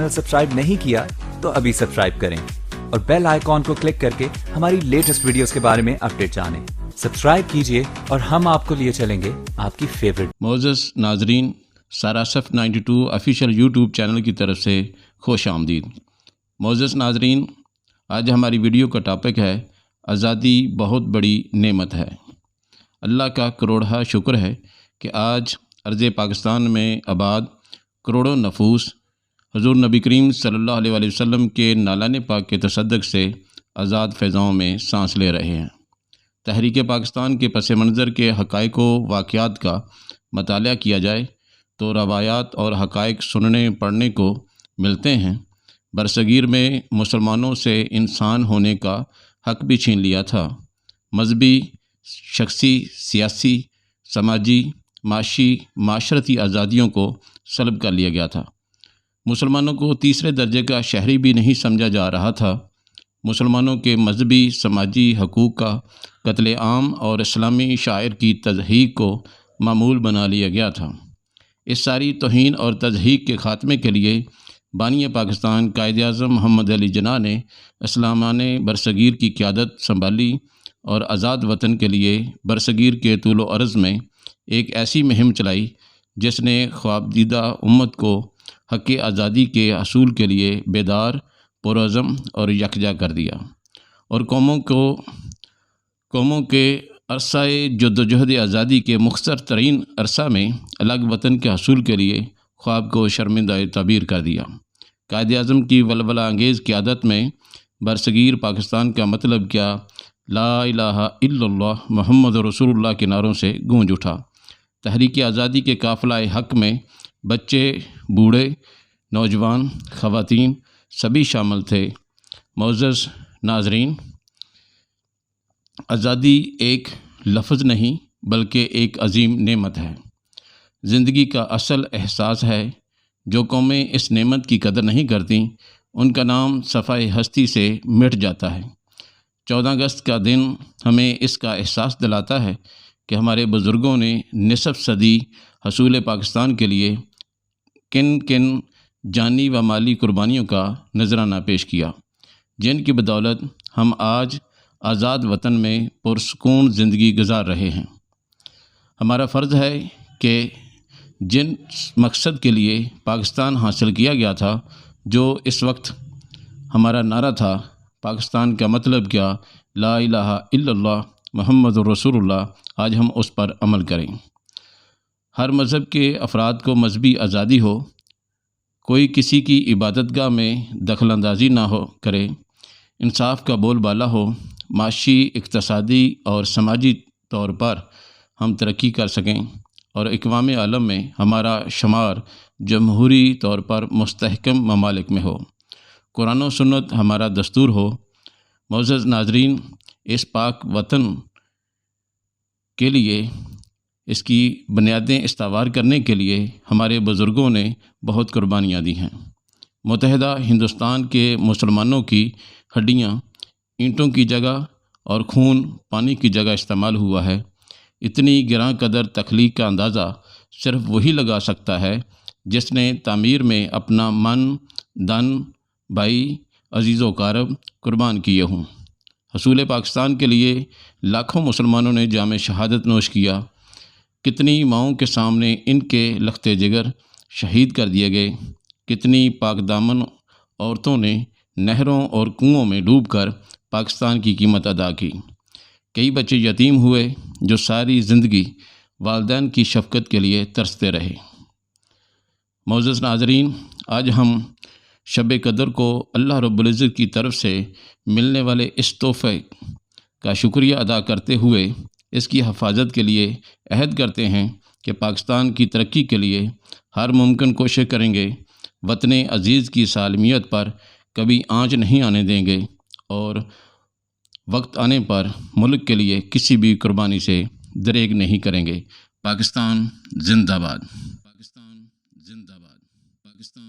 Channel subscribe नहीं किया तो अभी सब्सक्राइब करें और बेल आइकॉन को क्लिक करके हमारी लेटेस्ट वीडियोस के बारे में अपडेट जानें। सब्सक्राइब कीजिए और हम आपको लिए चलेंगे आपकी फेवरेट। मोअज़्ज़ज़ नाज़रीन, सारासफ 92 ऑफिशियल यूट्यूब चैनल की तरफ से खुश आमदीद। मोअज़्ज़ज़ नाज़रीन, आज हमारी वीडियो का टॉपिक है आज़ादी बहुत बड़ी नेमत है। अल्लाह का करोड़हा शुक्र है कि आज अर्ज़ पाकिस्तान में आबाद करोड़ों नफूस हुज़ूर नबी करीम सल्लल्लाहु अलैहि वसल्लम के नालान पाक के तसद्दुक़ से आज़ाद फ़ज़ाओं में सांस ले रहे हैं। तहरीक पाकिस्तान के पस मंज़र के हक़ाइक़ व वाक़यात का मतालिया किया जाए तो रवायात और हक़ाइक़ सुनने पढ़ने को मिलते हैं। बरसगीर में मुसलमानों से इंसान होने का हक़ भी छीन लिया था। मजहबी, शख्सी, सियासी, समाजी, माशी, माशरती आज़ादियों को सल्ब कर लिया गया था। मुसलमानों को तीसरे दर्जे का शहरी भी नहीं समझा जा रहा था। मुसलमानों के मजहबी, समाजी हकूक़ का कत्ल आम और इस्लामी शायर की तज़हीक को मामूल बना लिया गया था। इस सारी तौहीन और तज़हीक के ख़ात्मे के लिए बानी पाकिस्तान कायद-ए-आज़म मोहम्मद अली जिन्ना ने इस्लामाने बरसगीर की क़यादत संभाली और आज़ाद वतन के लिए बरसगीर के तूल व अर्ज़ में एक ऐसी मुहिम चलाई जिसने ख्वाबदीदा उम्मत को हक़ आज़ादी के हसूल के लिए बेदार, पुरअज़म और यकजा कर दिया और कौमों के अरसाए जद्दोजहद आज़ादी के मुख्तर तरीन अरसा में अलग वतन के हसूल के लिए ख्वाब को शर्मिंदा ताबीर कर दिया। कायद-ए-आज़म की वलवला अंगेज़ क़यादत में बरसगीर पाकिस्तान का मतलब क्या ला इलाहा इल्लल्लाह मुहम्मद रसूलुल्लाह के नारों से गूंज उठा। तहरीक आज़ादी के काफ़िला हक़ में बच्चे, बूढ़े, नौजवान, ख़वातीन सभी शामिल थे। मोअज़्ज़ज़ नाज़रीन, आज़ादी एक लफ्ज़ नहीं बल्कि एक अजीम नेमत है। ज़िंदगी का असल एहसास है। जो कौमें इस नेमत की कदर नहीं करती उनका नाम सफ़ाए हस्ती से मिट जाता है। 14 अगस्त का दिन हमें इसका एहसास दिलाता है कि हमारे बुज़ुर्गों ने निसफ़ सदी हसूल पाकिस्तान के लिए किन किन जानी व माली कुर्बानियों का नजराना पेश किया, जिनकी बदौलत हम आज आज़ाद वतन में पुरसुकून ज़िंदगी गुजार रहे हैं। हमारा फ़र्ज़ है कि जिन मकसद के लिए पाकिस्तान हासिल किया गया था, जो इस वक्त हमारा नारा था, पाकिस्तान का मतलब क्या ला इलाहा इल्लल्लाह मुहम्मद रसूलुल्लाह, आज हम उस पर अमल करें। हर मज़हब के अफराद को मजहबी आज़ादी हो, कोई किसी की इबादतगाह में दखलंदाजी ना हो करे, इंसाफ का बोलबाला हो, माशी, इक़्तिसादी और समाजी तौर पर हम तरक्की कर सकें और इक़वाम आलम में हमारा शुमार जमहूरी तौर पर मुस्तहकम ममालिक में हो, कुरान व सुन्नत हमारा दस्तूर हो। मोअज़्ज़ज़ नाज़रीन, इस पाक वतन के लिए इसकी बुनियादें इस्तावार करने के लिए हमारे बुज़ुर्गों ने बहुत कुर्बानियाँ दी हैं। मुत्तहिदा हिंदुस्तान के मुसलमानों की हड्डियाँ ईंटों की जगह और खून पानी की जगह इस्तेमाल हुआ है। इतनी गिरां कदर तख्लीक का अंदाज़ा सिर्फ वही लगा सकता है जिसने तामीर में अपना मन, धन, भाई, अजीज़ व कारब कुर्बान किए हों। हसूल पाकिस्तान के लिए लाखों मुसलमानों ने जाम शहादत नोश किया। कितनी माओं के सामने इनके लख्ते जिगर शहीद कर दिए गए। कितनी पाकदामन औरतों ने नहरों और कुओं में डूबकर पाकिस्तान की कीमत अदा की। कई बच्चे यतीम हुए जो सारी ज़िंदगी वालिदैन की शफ़क़त के लिए तरसते रहे। मोअज़्ज़ज़ नाज़रीन, आज हम शब कदर को अल्लाह रब्बुल इज़्ज़त की तरफ से मिलने वाले इस तोहफ़े का शुक्रिया अदा करते हुए इसकी हिफाजत के लिए अहद करते हैं कि पाकिस्तान की तरक्की के लिए हर मुमकिन कोशिश करेंगे। वतन अज़ीज़ की सालमियत पर कभी आँच नहीं आने देंगे और वक्त आने पर मुल्क के लिए किसी भी कुर्बानी से दरेग नहीं करेंगे। पाकिस्तान जिंदाबाद। पाकिस्तान जिंदाबाद। पाकिस्तान